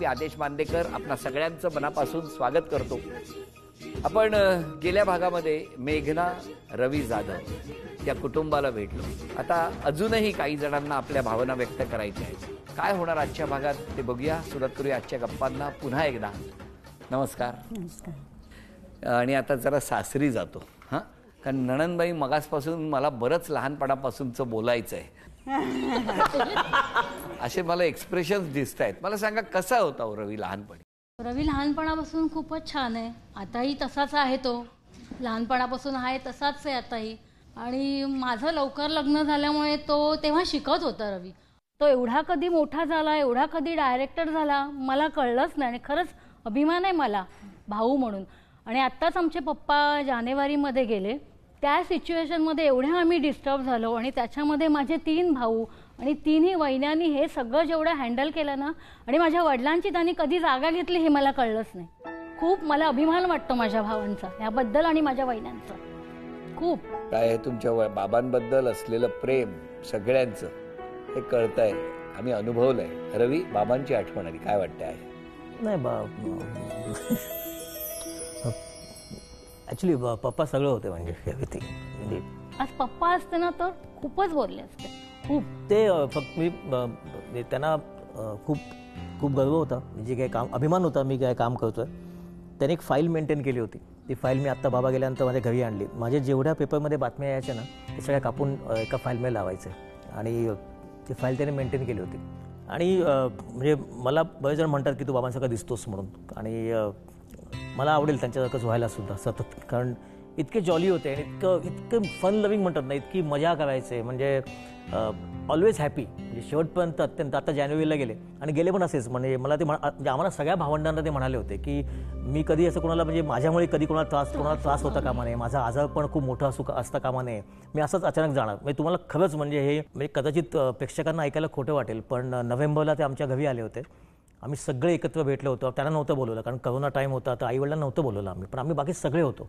मी आदेश बांदेकर आपणा सगळ्यांचं मनापासून स्वागत करतो। आपण गेल्या भागामध्ये मेघना रवी जाधव या कुटुंबाला भेटलो। आता अजूनही काही जणांना आपल्या भावना व्यक्त करायच्या आहेत। काय होणार आजच्या भागात ते बघूया। सुरुवात करूया आजच्या गप्पांना पुन्हा एकदा। नमस्कार। नमस्कार। आणि आता जरा सासरी जातो हां, कारण नणंदबाई मगासपासून मला बरंच लहानपणापासूनचं बोलायचं आहे। असे मला एक्सप्रेशन्स दिसत आहेत। मला सांगा कसा होता रवी लहानपणी? रवी लहानपणापासून खूपच छान आहे। आताही तसाच आहे तो, लहानपणापासून आहे तसाच आहे आताही। आणि माझं लवकर लग्न झाल्यामुळे तो तेव्हा शिकत होता रवी। तो एवढा कधी मोठा झाला, एवढा कधी डायरेक्टर झाला मला कळलंच नाही। आणि खरंच अभिमान आहे मला भाऊ म्हणून। आणि आत्ताच आमचे पप्पा जानेवारीमध्ये गेले, त्या सिच्युएशनमध्ये एवढे आम्ही डिस्टर्ब झालो। आणि त्याच्यामध्ये माझे 3 भाऊ आणि 3ही वहिन्यांनी हे सगळं जेवढं हँडल केलं ना, आणि माझ्या वडिलांची त्यांनी कधी जागा घेतली हे मला कळलंच नाही। खूप मला अभिमान वाटतो माझ्या भावांचा याबद्दल आणि माझ्या वहिन्यांचा खूप। काय तुमच्या बाबांबद्दल असलेलं प्रेम सगळ्यांचं हे कळतंय, आम्ही अनुभवलंय। रवी, बाबांची आठवण आली, काय वाटतंय? नाही ॲक्च्युली पप्पा सगळं होते म्हणजे आज पप्पा असते ना तर खूपच बोलले असते खूप। ते फक्त मी त्यांना खूप खूप गर्व होता, जे काही काम अभिमान होता मी काय काम करतोय। त्याने एक फाईल मेंटेन केली होती। ती फाईल मी आत्ता बाबा गेल्यानंतर माझ्या घरी आणली। माझे जेवढ्या पेपरमध्ये बातम्या यायच्या ना ते सगळ्या कापून एका फाईलमध्ये लावायचे आणि ती फाईल त्याने मेंटेन केली होती। आणि म्हणजे मला बरेच जण म्हणतात की तू बाबांसारखा दिसतोस म्हणून, आणि मला आवडेल त्यांच्यासारखंच व्हायला सुद्धा सतत, कारण इतके जॉली होते आणि इतकं फन लविंग म्हणतात ना, इतकी मजा करायचे म्हणजे ऑलवेज हॅपी। म्हणजे शेवटपर्यंत अत्यंत। आता जानेवारीला गेले आणि गेले पण असेच, म्हणजे मला ते म्हणजे आम्हाला सगळ्या भावंडांना ते म्हणाले होते की मी कधी असं कोणाला म्हणजे माझ्यामुळे कधी कोणाला त्रास होता कामा नये, माझा आजार पण खूप मोठा असता कामा नये, मी असंच अचानक जाणार। म्हणजे तुम्हाला खरंच म्हणजे हे म्हणजे कदाचित प्रेक्षकांना ऐकायला खोटं वाटेल, पण नोव्हेंबरला ते आमच्या घरी आले होते। आम्ही सगळे एकत्र भेटलो होतो। त्यांना नव्हतं बोलवलं कारण करोना टाईम होता, तर आईवडिलांना नव्हतं बोलवलं आम्ही, पण आम्ही बाकी सगळे होतो।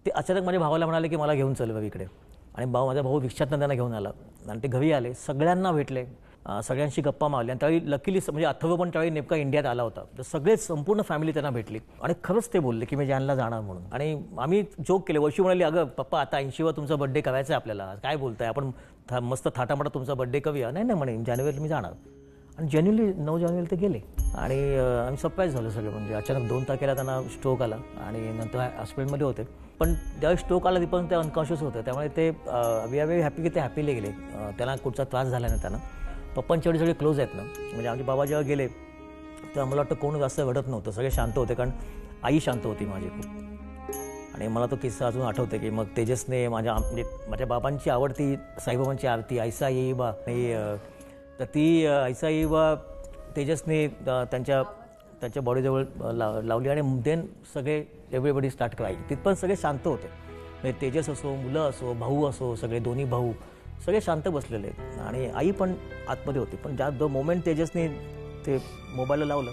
ते अचानक माझ्या भावाला म्हणाले की मला घेऊन चल रवीकडे, आणि माझा भाऊ रिक्षातनं त्यांना घेऊन आला आणि ते घरी आले, सगळ्यांना भेटले, सगळ्यांशी गप्पा मारल्या। आणि त्यावेळी लकीली म्हणजे अथर्व पण त्यावेळी नेमका इंडियात आला होता, तर सगळे संपूर्ण फॅमिली त्यांना भेटली आणि खरंच ते बोलले की मी जानला जाणार म्हणून। आणि आम्ही जोक केले। वर्षी म्हणाली अगं पप्पा आता 80वा तुमचा बर्थडे करायचा आहे आपल्याला, काय बोलताय, आपण मस्त थाटामाटा तुमचा बर्थडे करूया। नाही म्हणे जानेवारीला मी जाणार। आणि जानेवारी 9 जानेवारीला ते गेले आणि आम्ही सरप्राईज झालो सगळे। म्हणजे अचानक 2 तारखेला त्यांना स्ट्रोक आला आणि नंतर हॉस्पिटलमध्ये होते, पण त्यावेळी स्ट्रोक आला पण ते अनकॉन्शियस होते। त्यामुळे ते वी आर व्हेरी हॅपी की ते हॅपीली गेले, त्यांना कुठचा त्रास झाला नाही त्यांना। पप्पांची एवढे सगळे क्लोज आहेत ना, म्हणजे आमचे बाबा जेव्हा गेले तेव्हा मला वाटतं कोण जास्त घडत नव्हतं, सगळे शांत होते, कारण आई शांत होती माझी खूप। आणि मला तो किस्सा अजून आठवते की मग तेजसने माझ्या बाबांची आवडती साईबाबांची आरती ऐसा येई बा, तर ती ऐसा येई बा तेजसने त्यांच्या बॉडीजवळ लावली आणि देन सगळे एव्हरीबडी स्टार्ट करायचे। तिथपर्यंत सगळे शांत होते, म्हणजे तेजस असो, मुलं असो, भाऊ असो, सगळे 2 भाऊ सगळे शांत बसलेले। आणि आई पण आतमध्ये होती, पण ज्या द मोमेंट तेजसने ते मोबाईलला लावलं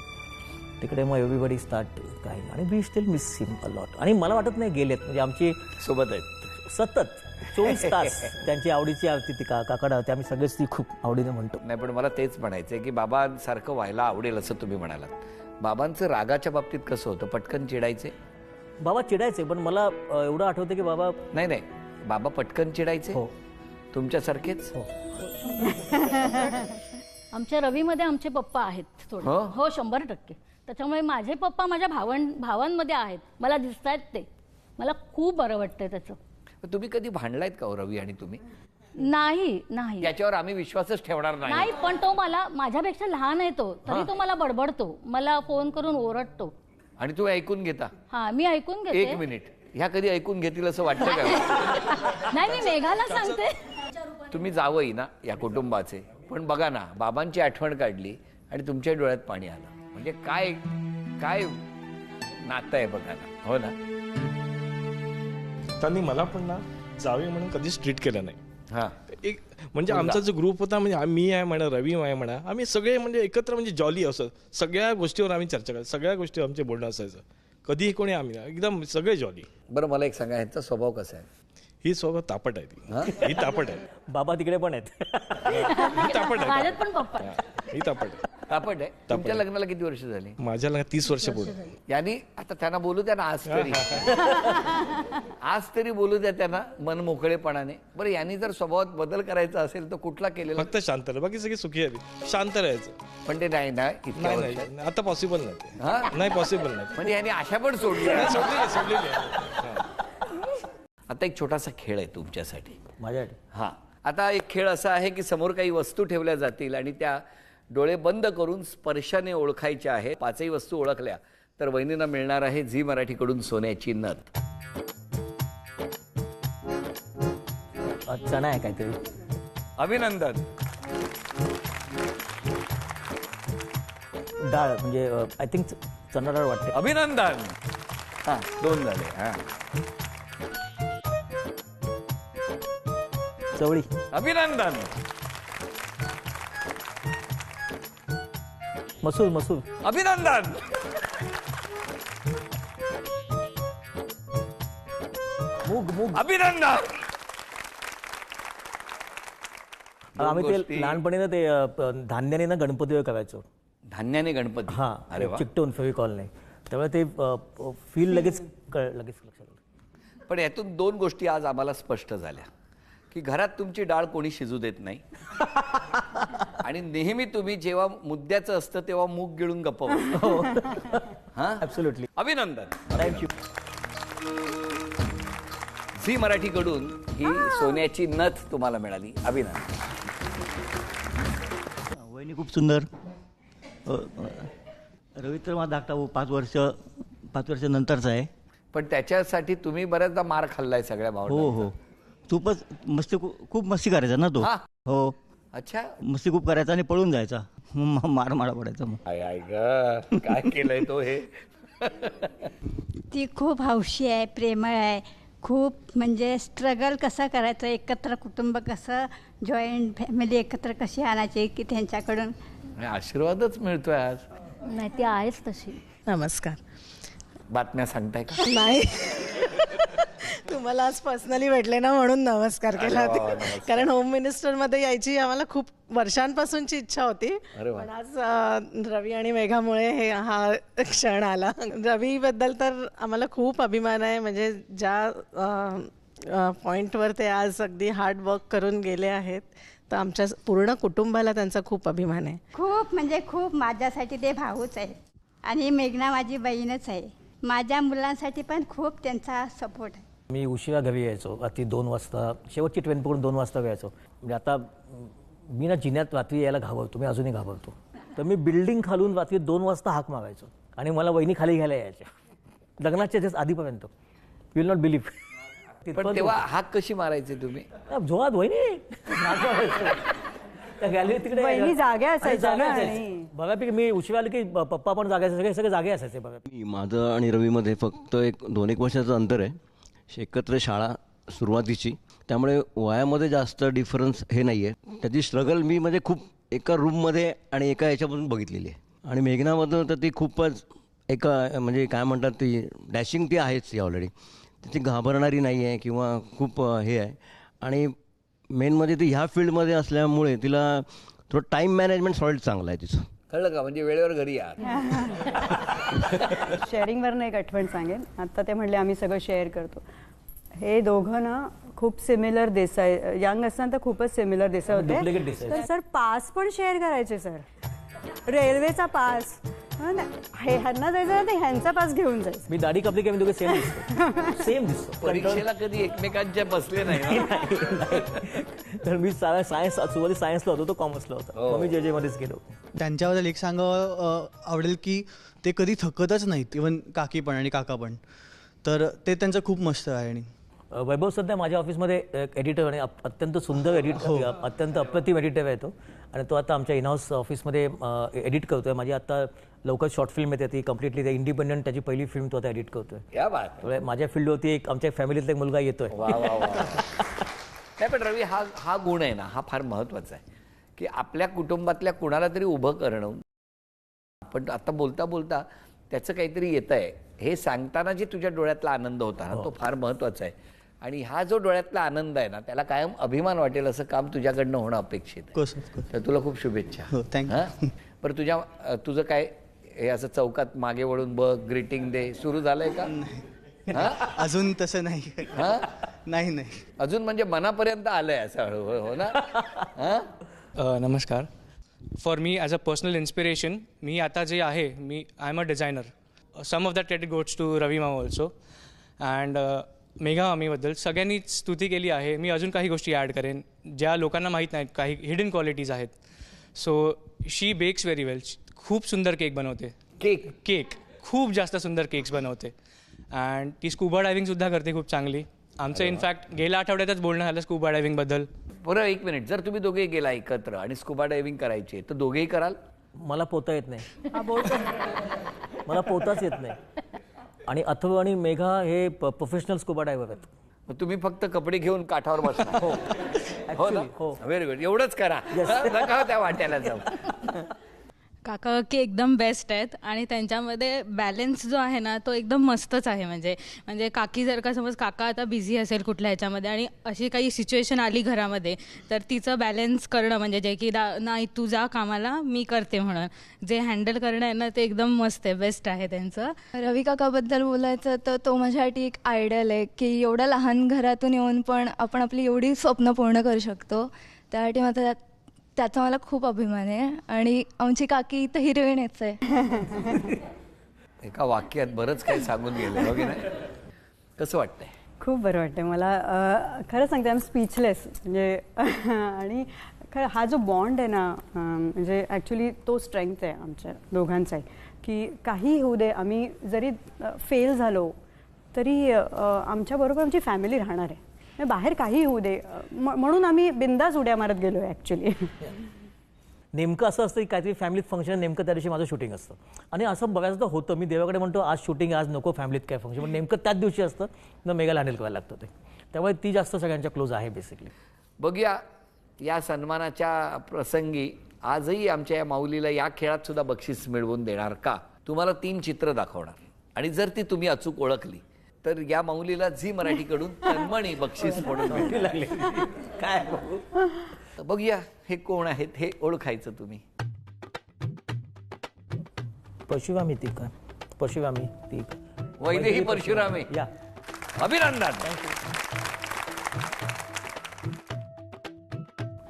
तिकडे मग एव्हरीबडी स्टार्ट काय। आणि we still miss him a lot. आणि मला वाटत नाही गेलेत, म्हणजे आमची सोबत आहेत सतत 24 तास त्यांची आवडीची आरती ती काकडा होती, आम्ही सगळेच ती खूप आवडीने म्हणतो। नाही, पण मला तेच म्हणायचं आहे की बाबांसारखं व्हायला आवडेल असं तुम्ही म्हणालात। बाबांचं रागाच्या बाबतीत कसं होतं? पटकन चिडायचे? बाबा चिडायचे, पण मला एवढं आठवतं की बाबा नाही बाबा पटकन चिडायचे? हो, तुमच्यासारखेच? हो। आमच्या रवीमध्ये आमचे पप्पा आहेत थोडे, हो 100%। त्याच्यामुळे माझे पप्पा माझ्या भावांमध्ये आहेत, मला दिसतायत ते, मला खूप बरं वाटतंय त्याचं। तुम्ही कधी भांडलायत का रवी आणि तुम्ही? नाही याच्यावर आम्ही विश्वासच ठेवणार नाही, पण तो माझ्यापेक्षा लहान आहे तो, तरी तो मला बडबडतो, मला फोन करून ओरडतो आणि तू ऐकून घेता? हा, मी ऐकून घेते। 1 मिनिट, ह्या कधी ऐकून घेतील असं वाटतं का? नाही, मी मेघाला सांगते। तुम्ही जावई ना या कुटुंबाचे, पण बघा ना बाबांची आठवण काढली आणि तुमच्या डोळ्यात पाणी आलं, म्हणजे काय काय नातं आहे बघा ना, हो ना? त्यांनी मला पण ना जावे म्हणून कधीच ट्रीट केलं नाही। हां, एक म्हणजे आमचा जो ग्रुप होता, म्हणजे मी आहे म्हणा, रवी आहे म्हणा, आम्ही सगळे म्हणजे एकत्र म्हणजे जॉली असं सगळ्या गोष्टीवर आम्ही चर्चा करायचो, सगळ्या गोष्टीवर आमचे बोलणं असायचं, कधीही कोणी आम्ही एकदम सगळे जॉली। बरं मला एक सांगा, ह्यांचा स्वभाव कसा आहे? ही स्वभाव तापट आहे ती, ही तापट आहे। बाबा तिकडे पण आहेत, ही तापट आहे, माझ्यात पण पप्पा ही तापट आहे। तापट आहे. तुमच्या लग्नाला किती वर्ष झाली? माझ्या लग्नात 30 वर्ष पुढे. यांनी आता त्यांना बोलू द्या ना आज तरी. आज तरी बोलू द्या त्यांना मन मोकळेपणाने. बरं, यांनी जर स्वभावात बदल करायचा असेल तर कुठला केलेला? फक्त शांत राहा, बाकी सगळी सुखी आहे. शांत राहायचं. पण ते नाही ना इतक्या नाही वर्षात. नाही आता पॉसिबल नाही ते. हा? नाही पॉसिबल नाही. म्हणजे यांनी आशा पण सोडली. सोडलेली आहे. आता एक छोटासा खेळ आहे तुमच्यासाठी. माझ्यासाठी हा, आता एक खेळ असा आहे की समोर काही वस्तू ठेवल्या जातील आणि त्या डोळे बंद करून स्पर्शाने ओळखायच्या आहेत. 5ही वस्तू ओळखल्या तर वहिनींना मिळणार आहे झी मराठीकडून सोन्याची नथ. चणा आहे काहीतरी. अभिनंदन. डाळ म्हणजे आय थिंक चणा डाळ वाटते. अभिनंदन. हा, 2 झाले. हा, चवळी. अभिनंदन. मसूर. मसूर. अभिनंदन. मूग. मूग. अभिनंदन. आम्ही ते गोष्टी. लहानपणी ना ते धान्याने ना गणपती करायचो. धान्याने गणपती. हा, अरे वा. चिकटवून फेविकॉल नाही. त्यामुळे ते फील लगेच लगेच लक्षात आलं. पण यातून 2 गोष्टी आज आम्हाला स्पष्ट झाल्या की घरात तुमची डाळ कोणी शिजू देत नाही आणि नेहमी तुम्ही जेव्हा मुद्द्याचं असतं तेव्हा मूग गिळून गप्प बसता. हा, ॲब्सोल्युटली. अभिनंदन. थँक्यू. झी मराठीकडून ही सोन्याची नथ तुम्हाला मिळाली. अभिनंदन. वहिनी खूप सुंदर. रवी तर माझा धाकटा भाऊ 5 वर्ष नंतरचा आहे. पण त्याच्यासाठी तुम्ही बऱ्याचदा मार खाल्लाय सगळ्या हो भावना. हो, खूपच मस्ती, खूप मस्ती करायचा ना तो. हा. हो, अच्छा. मस्ती खूप करायचा आणि पळून जायचा. मार मारा पडायचा मग. आय आय ग, काय केलंय तो हे. ती खूप हौशी आहे, प्रेमळ आहे. खूप म्हणजे स्ट्रगल कसा करायचं, एकत्र कुटुंब कसं, जॉईंट फॅमिली एकत्र कशी आणायची की त्यांच्याकडून. आशीर्वादच मिळतोय आज. नाही, ती आहेच तशी. नमस्कार. बातम्या सांगताय का? नाही तुम्हाला आज पर्सनली भेटले ना म्हणून नमस्कार केला अरे वा, होता. नमस्कार. कारण होम मिनिस्टर मध्ये यायची आम्हाला खूप वर्षांपासूनची इच्छा होती. अरे वा. पण आज रवी आणि मेघामुळे हा क्षण आला. रवी बद्दल तर आम्हाला खूप अभिमान आहे. म्हणजे ज्या पॉइंटवर ते आज अगदी हार्ड वर्क करून गेले आहेत तर आमच्या पूर्ण कुटुंबाला त्यांचा खूप अभिमान आहे. खूप म्हणजे खूप माझ्यासाठी ते भाऊच आहे आणि मेघना माझी बहीणच आहे. माझ्या मुलांसाठी पण खूप त्यांचा सपोर्ट आहे. मी उशिरा घरी यायचो. रात्री 2 वाजता शेवटची ट्रेन पकडून 2 वाजता यायचो. म्हणजे आता मी ना जिन्यात रात्री यायला घाबरतो. मी अजूनही घाबरतो. तर मी बिल्डिंग खालून रात्री 2 वाजता हाक मारायचो आणि मला वहिनी खाली घ्यायला यायच्या लग्नाच्या जस्ट आधीपर्यंत. You will not believe. पण तेव्हा हाक कशी मारायचे तुम्ही? जोरात वहिनी त्या गॅलरी तिकडे वहिनी जाग्या असायच्या ना बघापैकी मी उशिरा आलो की पप्पा पण जागे असायचे. सगळे जागे असायचे बघा. माझं आणि रवीमध्ये फक्त 2-1 वर्षाचं अंतर आहे. एकत्र शाळा सुरुवातीची, त्यामुळे वयामध्ये जास्त डिफरन्स हे नाही आहे. त्याची स्ट्रगल मी म्हणजे खूप एका रूममध्ये आणि एका याच्यापासून बघितलेली आहे. आणि मेघनामधून तर ती खूपच एका म्हणजे काय म्हणतात ती डॅशिंग ती आहेच ती ऑलरेडी. ती घाबरणारी नाही आहे किंवा खूप हे आहे. आणि मेन म्हणजे ती ह्या फील्डमध्ये असल्यामुळे तिला थोडं टाईम मॅनेजमेंट सॉलिड चांगलं आहे तिचं. कळलं का? म्हणजे वेळेवर घरी या. शेअरिंगवरनं एक आठवण सांगेन. आता ते म्हणले आम्ही सगळं शेअर करतो. हे दोघं ना खूप सिमिलर देसाई, यंग असताना तर खूपच सिमिलर देसाई Duplicate होते. देसाई. तर सर पास पण शेअर करायचे सर. रेल्वेचा पास हे ह्यांना जायचं ना, ते ह्यांचा पास घेऊन जायचं. मी दाढी कापली की मी दोघे सेम दिसतो. सेम दिसतो. परीक्षेला कधी एकमेकांच्या बसले नाही ना? तर मी सायन्स सुरुवाती सायन्सला होतो, तो कॉमर्सला होता. मग मी जे मध्येच गेलो. त्यांच्याबद्दल एक सांगावं आवडेल की ते कधी थकतच नाहीत. इव्हन काकी पण आणि काका पण. तर ते त्यांचं खूप मस्त आहे. आणि वैभव सध्या माझ्या ऑफिसमध्ये एडिटर आणि अत्यंत सुंदर अत्यंत अप्रतिम एडिटर आहे तो. आणि तो आता आमच्या इनहाऊस ऑफिसमध्ये एडिट करतोय. माझी आता लवकर शॉर्ट फिल्म येते, ती कम्प्लिटली ते इंडिपेंडंट त्याची पहिली फिल्म तो आता एडिट करतोय. क्या बात. त्यामुळे माझ्या फील्डवरती एक आमच्या फॅमिलीतला एक मुलगा येतोय. वा वा वा. नाही पण रवी, हा गुण आहे ना, हा फार महत्वाचा आहे की आपल्या कुटुंबातल्या कुणाला तरी उभं करणं. पण आता बोलता बोलता त्याचं काहीतरी येत आहे हे सांगताना जे तुझ्या डोळ्यातला आनंद होता ना, तो फार महत्वाचा आहे. आणि हा जो डोळ्यातला आनंद आहे ना, त्याला कायम अभिमान वाटेल असं काम तुझ्याकडनं होणं अपेक्षित आहे. कसं तर तुला खूप शुभेच्छा. हो, thank you. हां? बरं तुझं काय हे असं चौकात मागे वळून बघ, ग्रीटिंग दे सुरू झालंय का? हा? अजून तसं नाही. हा? नाही. अजून म्हणजे मनापर्यंत आलंय असं हळूहळू, हो ना? हा? नमस्कार. For me as a personal inspiration, मी आता जे आहे I am a designer. Some of that credit goes to Ravi मामा ऑल्सो. अँड मेघा मामीबद्दल सगळ्यांनीच स्तुती केली आहे. मी अजून काही गोष्टी ॲड करेन ज्या लोकांना माहीत नाहीत, काही हिडन क्वालिटीज आहेत. सो शी बेक्स व्हेरी वेल. खूप सुंदर केक बनवते. केक खूप जास्त सुंदर केक्स बनवते. अँड ती स्कुबा डायव्हिंगसुद्धा करते खूप चांगली. आमचं इनफॅक्ट गेल्या आठवड्यातच बोलणं झालं स्कुबा डायव्हिंगबद्दल. बरं, एक मिनिट, जर तुम्ही दोघेही गेला एकत्र आणि स्कुबा डायव्हिंग करायची तर दोघेही कराल? मला पोहता येत नाही. मला पोहताच येत नाही. आणि अथर्व आणि मेघा हे प्रोफेशनल स्कुबा डायव्हर आहेत. मग तुम्ही फक्त कपडे घेऊन काठावर बसता? हो ना? हो. Very good. एवढंच करा, नका त्या वाट्याला जाऊ. काका की एकदम बेस्ट आहेत आणि त्यांच्यामध्ये बॅलन्स जो आहे ना तो एकदम मस्तच आहे. म्हणजे काकी जर का समज काका आता बिझी असेल कुठल्या ह्याच्यामध्ये आणि अशी काही सिच्युएशन आली घरामध्ये तर तिचं बॅलन्स करणं म्हणजे जे की नाही तू जा कामाला मी करते म्हणून जे हँडल करणं आहे ना ते एकदम मस्त आहे, बेस्ट आहे त्यांचं. रवी काकाबद्दल बोलायचं तर तो माझ्यासाठी एक आयडल आहे की एवढ्या लहान घरातून येऊन पण आपण आपली एवढी स्वप्न पूर्ण करू शकतो. त्यासाठी माझा त्याचा मला खूप अभिमान आहे. आणि आमची काकी तर हिरोईनच आहे. एका वाक्यात बरंच काही सांगून गेले, हो की नाही? कसं वाटतंय? खूप बरं वाटतं मला. खरं सांगते आय एम स्पीचलेस. म्हणजे आणि खरं हा जो बॉन्ड आहे ना, म्हणजे ॲक्च्युली तो स्ट्रेंथ आहे आमच्या दोघांचाही, की काही होऊ दे, आम्ही जरी फेल झालो तरी आमच्याबरोबर आमची फॅमिली राहणार आहे. बाहेर काही होऊ दे म्हणून आम्ही बिंदास उड्या मारत गेलो आहे ॲक्च्युली. नेमकं असं असतं की काहीतरी फॅमिलीत फंक्शन, नेमकं त्या दिवशी माझं शूटिंग असतं. आणि असं बघायचं होतं, मी देवाकडे म्हणतो आज शूटिंग, आज नको फॅमिलीत काय फंक्शन, पण नेमकं त्याच दिवशी असतं ना मेघाला हँडल करायला लागतं ते. त्यामुळे ती जास्त सगळ्यांच्या क्लोज आहे बेसिकली. बघूया या सन्मानाच्या प्रसंगी आजही आमच्या या माऊलीला या खेळात सुद्धा बक्षीस मिळवून देणार का? तुम्हाला 3 चित्र दाखवणार आणि जर ती तुम्ही अचूक ओळखली तर या माऊलीला झी मराठीकडून तन्मणी बक्षीस म्हणून भेटू लागले. काय बघूया हे कोण आहेत हे ओळखायचं तुम्ही. परशुरामी ती काय? परशुरामी ती वैदेही परशुरामी. या, अभिनंदन.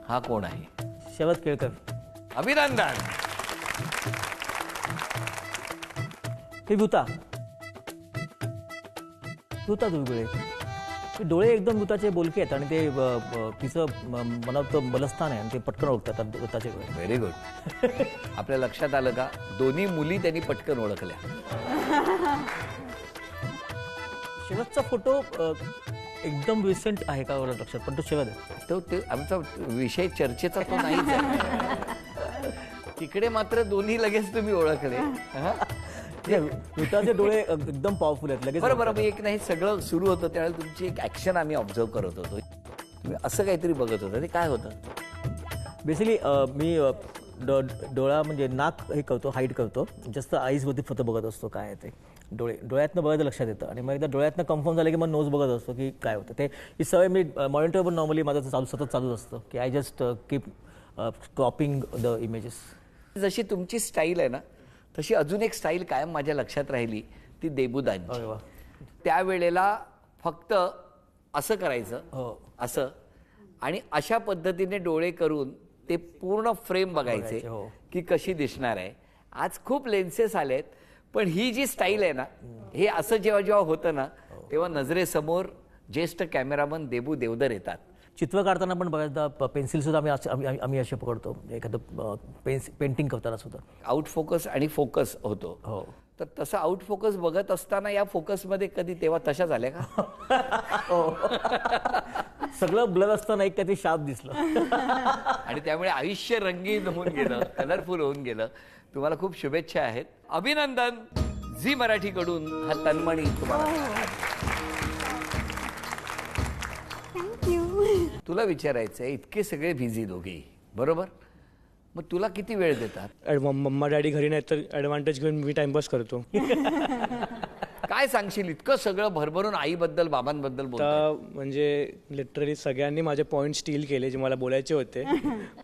हा कोण आहे? शरद केळकर. अभिनंदन. हे भूता दुर्गुळे. डोळे एकदम भूताचे बोलके आहेत आणि ते तिचं मनात बलस्थान आहे आणि ते पटकन ओळखतात भूताचे डोळे. Very good. आपल्या लक्षात आलं का? दोन्ही मुली त्यांनी पटकन ओळखल्या. शरदचा फोटो एकदम रिसेंट आहे का लक्षात, पण तो शरद आहे. तो ते आमचा विषय चर्चेचा तो नाहीच आहे. तिकडे मात्र दोन्ही लगेच तुम्ही ओळखले. भूताचे डोळे एकदम पॉवरफुल आहेत लगेच. बरोबर. एक नाही सगळं सुरू होतं त्यावेळेला तुमची एक ऍक्शन आम्ही ऑब्झर्व करत होतो. तुम्ही असं काहीतरी बघत होता, ते काय होतं? बेसिकली मी डोळा म्हणजे नाक हे करतो, हाईड करतो, जास्त आईजवरती फक्त बघत असतो काय आहे ते. डोळ्यातनं बघायचं लक्षात येतं आणि मग एकदा डोळ्यातनं कन्फर्म झालं की मग नोज बघत असतो की काय होतं ते. ही सवय मी मॉनिटरवर नॉर्मली माझं सतत चालूच असतं की I just keep cropping the images. जशी तुमची स्टाईल आहे ना तशी अजून एक स्टाईल कायम माझ्या लक्षात राहिली, ती देबूदांची. त्यावेळेला फक्त असं करायचं, असं, आणि अशा पद्धतीने डोळे करून ते पूर्ण फ्रेम बघायचे की कशी दिसणार आहे. आज खूप लेन्सेस आलेत, पण ही जी स्टाईल आहे ना, हे असं जेव्हा जेव्हा होतं ना तेव्हा नजरेसमोर ज्येष्ठ कॅमेरामन देबू देवधर येतात. चित्र काढताना पण बऱ्याचदा पेन्सिल सुद्धा आम्ही असे पकडतो, एखादं पेंटिंग करताना सुद्धा आउट फोकस आणि फोकस होतो. हो. तर तसं आउट फोकस बघत असताना या फोकसमध्ये कधी तेव्हा तशा झाल्या का? सगळं ब्लर असताना एक काहीतरी शार्प दिसलं आणि त्यामुळे आयुष्य रंगीन होऊन गेलं, कलरफुल होऊन गेलं. तुम्हाला खूप शुभेच्छा आहेत. अभिनंदन. झी मराठीकडून हा तन्मणी तुम्हाला. तुला विचारायचंय, इतके सगळे बिझी दोघे बरोबर, मग तुला किती वेळ देतात? मम्मा डॅडी घरी नाही तर ॲडव्हान्टेज घेऊन मी टाइमपास करतो. काय सांगशील? इतकं सगळं भरभरून आईबद्दल बाबांबद्दल बोलतो. म्हणजे लिटरली सगळ्यांनी माझे पॉईंट स्टील केले जे मला बोलायचे होते.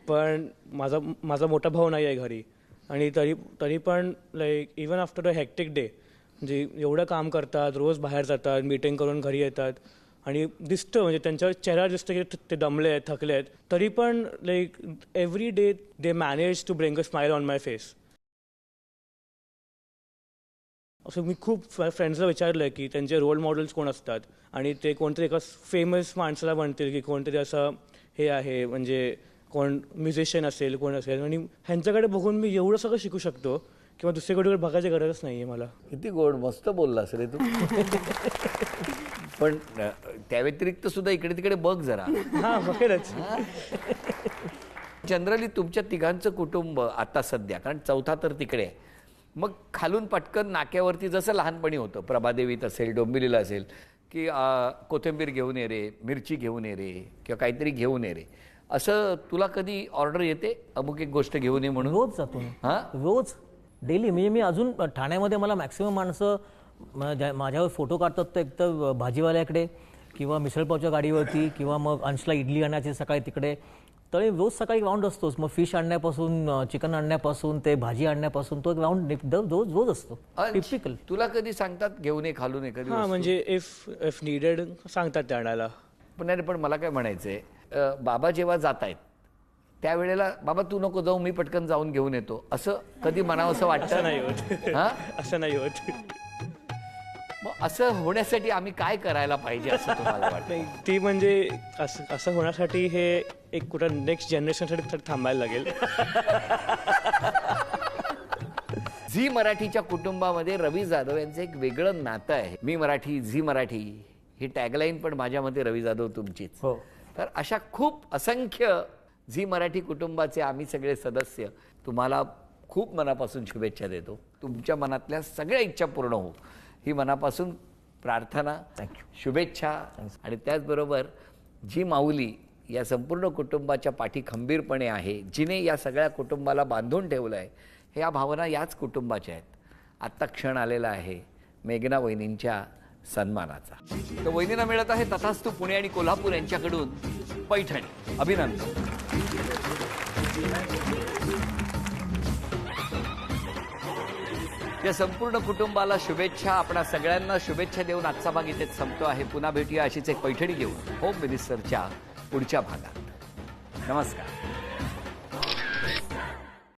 पण माझा मोठा भाऊ नाही आहे घरी, आणि तरी पण like even after a hectic day म्हणजे एवढं काम करतात, रोज बाहेर जातात, मीटिंग करून घरी येतात आणि दिसतं म्हणजे त्यांच्या चेहऱ्यावर दिसतं की ते दमले आहेत, थकले आहेत, तरी पण like every day they manage to bring a smile on my face. असं मी खूप फ्रेंड्सला विचारलं की त्यांचे रोल मॉडेल्स कोण असतात आणि ते कोणतरी एका फेमस माणसाला म्हणतील की कोणतरी असं हे आहे म्हणजे कोण म्युझिशियन असेल, कोण असेल, आणि ह्यांच्याकडे बघून मी एवढं सगळं शिकू शकतो किंवा दुसरीकडे बघायची गरजच नाही आहे मला. किती गोड, मस्त बोललास रे तू. पण त्या व्यतिरिक्त सुद्धा इकडे तिकडे बघ जरा. हां, बघेलच. जनरली तुमच्या तिघांचं कुटुंब आता सध्या, कारण चौथा तर तिकडे आहे, मग खालून पटकन नाक्यावरती जसं लहानपणी होतं, प्रभादेवीत असेल, डोंबिवलीला असेल, की कोथिंबीर घेऊन ये रे, मिरची घेऊन ये रे, किंवा काहीतरी घेऊन ये रे, असं तुला कधी ऑर्डर येते अमुक एक गोष्ट घेऊन ये म्हणून? रोज जातो मी. हां, रोज डेली. म्हणजे मी अजून ठाण्यामध्ये मला मॅक्सिमम माणसं माझ्यावर फोटो काढतात तर एकतर भाजीवाल्याकडे किंवा मिसळपावच्या गाडीवरती किंवा मग अंशला इडली आणायची सकाळी तिकडे. तरी रोज सकाळी राऊंड असतोच. मग फिश आणण्यापासून, चिकन आणण्यापासून, ते भाजी आणण्यापासून तो एक राऊंड रोज असतो. टिपिकल. तुला कधी सांगतात घेऊन ये, खालून ये कधी? हां, म्हणजे इफ नीडेड सांगतात ते आणायला. पण मला काय म्हणायचंय, बाबा जेव्हा जात आहेत त्यावेळेला बाबा तू नको जाऊ, मी पटकन जाऊन घेऊन येतो, असं कधी म्हणावं असं वाटतं? असं नाही होत. हां, असं नाही होत. मग असं होण्यासाठी आम्ही काय करायला पाहिजे असं तुम्हाला वाटतं? नाही, ती म्हणजे असं होण्यासाठी हे एक कुठं नेक्स्ट जनरेशनसाठी थांबायला लागेल. झी मराठीच्या कुटुंबामध्ये रवी जाधव यांचं एक वेगळं नातं आहे. मी मराठी, झी मराठी ही टॅगलाईन पण माझ्यामध्ये रवी जाधव तुमचीच. हो. तर अशा खूप असंख्य झी मराठी कुटुंबाचे आम्ही सगळे सदस्य तुम्हाला खूप मनापासून शुभेच्छा देतो. तुमच्या मनातल्या सगळ्या इच्छा पूर्ण हो ही मनापासून प्रार्थना, शुभेच्छा. आणि त्याचबरोबर जी माऊली या संपूर्ण कुटुंबाच्या पाठी खंबीरपणे आहे, जिने या सगळ्या कुटुंबाला बांधून ठेवलं आहे, ह्या भावना याच कुटुंबाच्या आहेत. आत्ता क्षण आलेला आहे मेघना वहिनींच्या सन्मानाचा. तर वहिनींना मिळत आहे तथास्तु पुणे आणि कोल्हापूर यांच्याकडून पैठणी. अभिनंदन. या संपूर्ण कुटुंबाला शुभेच्छा. आपणा सगळ्यांना शुभेच्छा देऊन आजचा भाग इथेच संपतो आहे. पुन्हा भेटूया अशीच एक पैठणी घेऊन होम मिनिस्टरच्या पुढच्या भागात. नमस्कार.